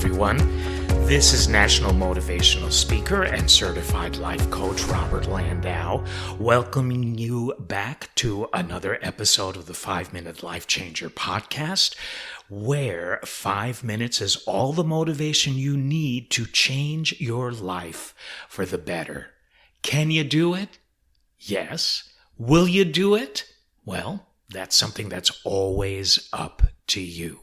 everyone. This is National Motivational Speaker and Certified Life Coach Robert Landau, welcoming you back to another episode of the 5-Minute Life Changer podcast, where 5 minutes is all the motivation you need to change your life for the better. Can you do it? Yes. Will you do it? Well, that's something that's always up to you.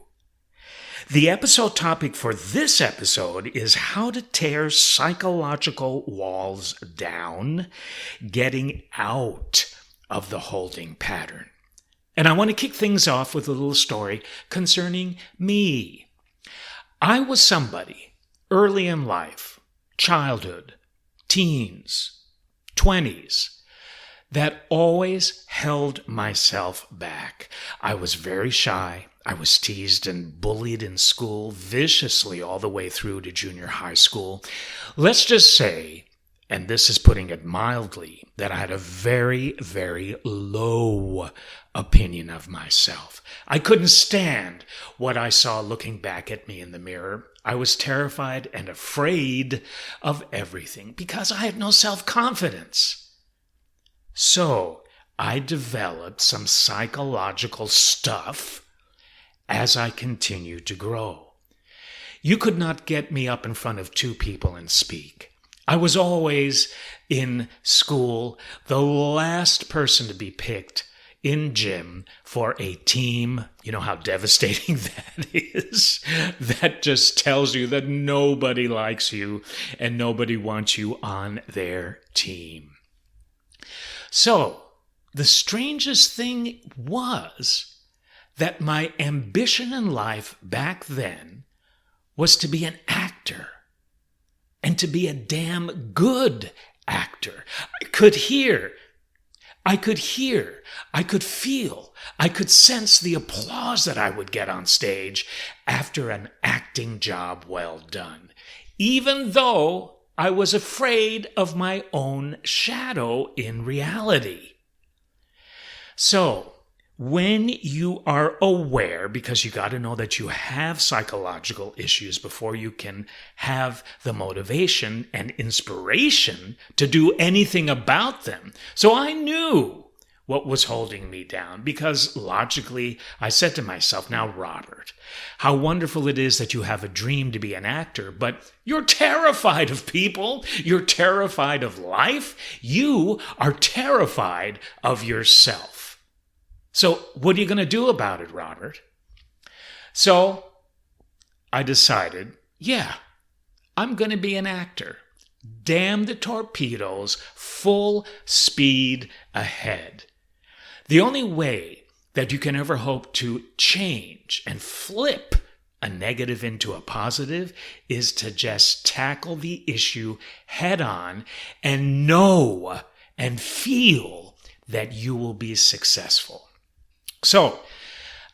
The episode topic for this episode is how to tear psychological walls down, getting out of the holding pattern. And I want to kick things off with a little story concerning me. I was somebody early in life, childhood, teens, 20s, that always held myself back. I was very shy. I was teased and bullied in school viciously all the way through to junior high school. Let's just say, and this is putting it mildly, that I had a very, very low opinion of myself. I couldn't stand what I saw looking back at me in the mirror. I was terrified and afraid of everything because I had no self-confidence. So I developed some psychological stuff as I continued to grow. You could not get me up in front of two people and speak. I was always in school the last person to be picked in gym for a team. You know how devastating that is? That just tells you that nobody likes you and nobody wants you on their team. So, the strangest thing was that my ambition in life back then was to be an actor and to be a damn good actor. I could hear, I could feel, I could sense the applause that I would get on stage after an acting job well done, even though I was afraid of my own shadow in reality. So, when you are aware, because you got to know that you have psychological issues before you can have the motivation and inspiration to do anything about them. So I knew what was holding me down because logically I said to myself, now Robert, how wonderful it is that you have a dream to be an actor, but you're terrified of people. You're terrified of life. You are terrified of yourself. So what are you going to do about it, Robert? So I decided, I'm going to be an actor. Damn the torpedoes, full speed ahead. The only way that you can ever hope to change and flip a negative into a positive is to just tackle the issue head on and know and feel that you will be successful. So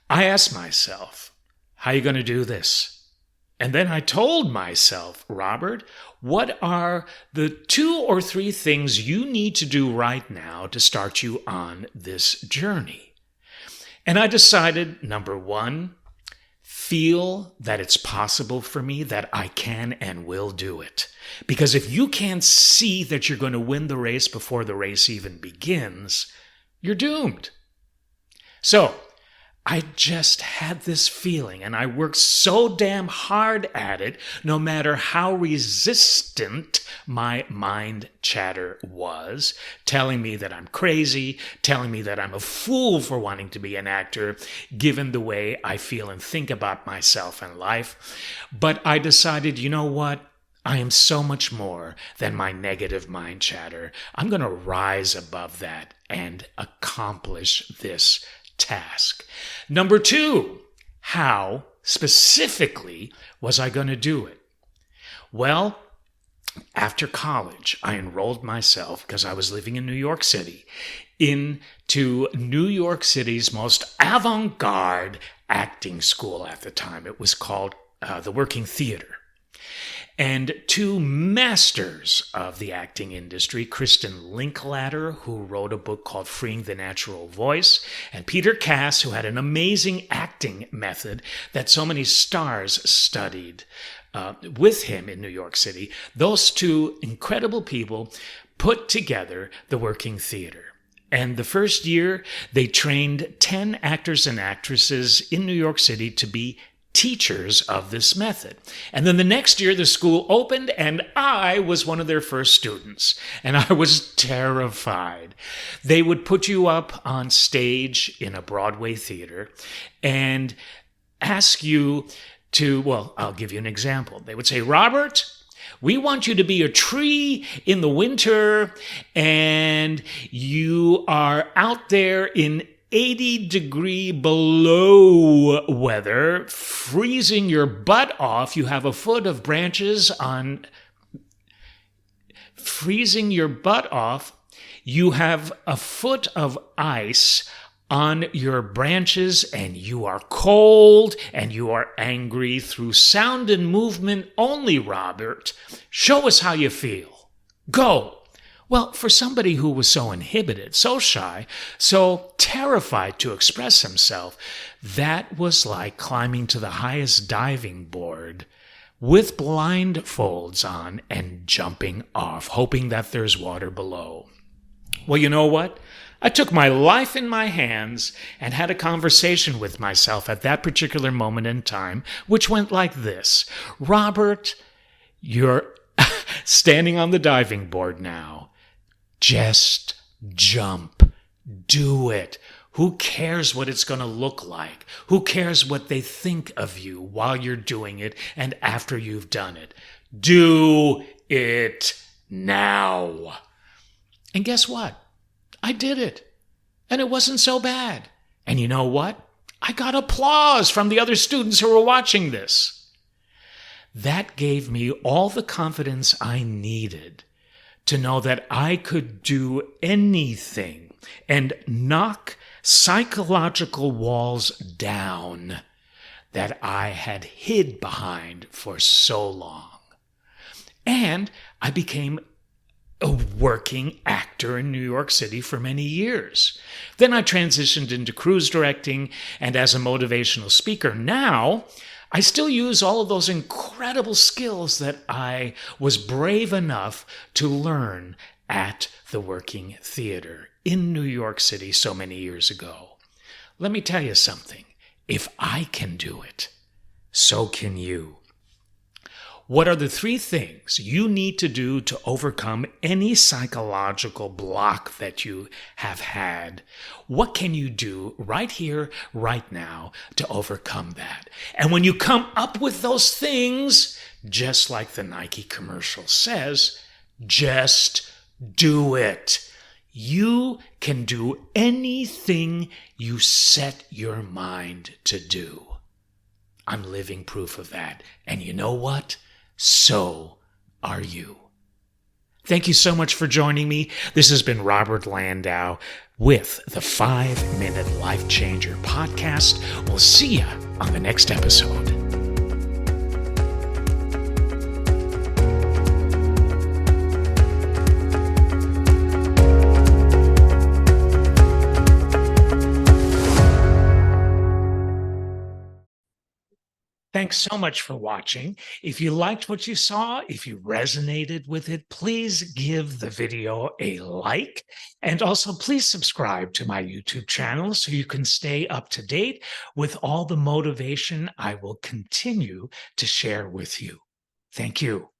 I asked myself, how are you going to do this? And then I told myself, Robert, what are the 2 or 3 things you need to do right now to start you on this journey? And I decided, number 1, feel that it's possible for me, that I can and will do it. Because if you can't see that you're going to win the race before the race even begins, you're doomed. So I just had this feeling, and I worked so damn hard at it, no matter how resistant my mind chatter was, telling me that I'm crazy, telling me that I'm a fool for wanting to be an actor, given the way I feel and think about myself and life. But I decided, you know what? I am so much more than my negative mind chatter. I'm going to rise above that and accomplish this task. Number 2, how specifically was I going to do it? Well, after college, I enrolled myself, because I was living in New York City, into New York City's most avant-garde acting school at the time. It was called the Working Theater. And 2 masters of the acting industry, Kristen Linklater, who wrote a book called Freeing the Natural Voice, and Peter Cass, who had an amazing acting method that so many stars studied, with him in New York City, those two incredible people put together the working theater. And the first year, they trained 10 actors and actresses in New York City to be teachers of this method. And then the next year, the school opened, and I was one of their first students. And I was terrified. They would put you up on stage in a Broadway theater and ask you to, well, I'll give you an example. They would say, Robert, we want you to be a tree in the winter, and you are out there in 80-degree below weather, freezing your butt off. You have a foot of branches on, freezing your butt off. You have a foot of ice on your branches, and you are cold and you are angry through sound and movement only, Robert. Show us how you feel. Go. Well, for somebody who was so inhibited, so shy, so terrified to express himself, that was like climbing to the highest diving board with blindfolds on and jumping off, hoping that there's water below. Well, you know what? I took my life in my hands and had a conversation with myself at that particular moment in time, which went like this. Robert, you're standing on the diving board now. Just jump. Do it. Who cares what it's going to look like? Who cares what they think of you while you're doing it and after you've done it? Do it now. And guess what? I did it. And it wasn't so bad. And you know what? I got applause from the other students who were watching this. That gave me all the confidence I needed to know that I could do anything and knock psychological walls down that I had hid behind for so long. And I became a working actor in New York City for many years. Then I transitioned into cruise directing and as a motivational speaker. Now, I still use all of those incredible skills that I was brave enough to learn at the working theater in New York City so many years ago. Let me tell you something. If I can do it, so can you. What are the 3 things you need to do to overcome any psychological block that you have had? What can you do right here, right now to overcome that? And when you come up with those things, just like the Nike commercial says, just do it. You can do anything you set your mind to do. I'm living proof of that. And you know what? So are you. Thank you so much for joining me. This has been Robert Landau with the 5-Minute Life Changer podcast. We'll see you on the next episode. Thanks so much for watching. If you liked what you saw, if you resonated with it, please give the video a like. And also, please subscribe to my YouTube channel so you can stay up to date with all the motivation I will continue to share with you. Thank you.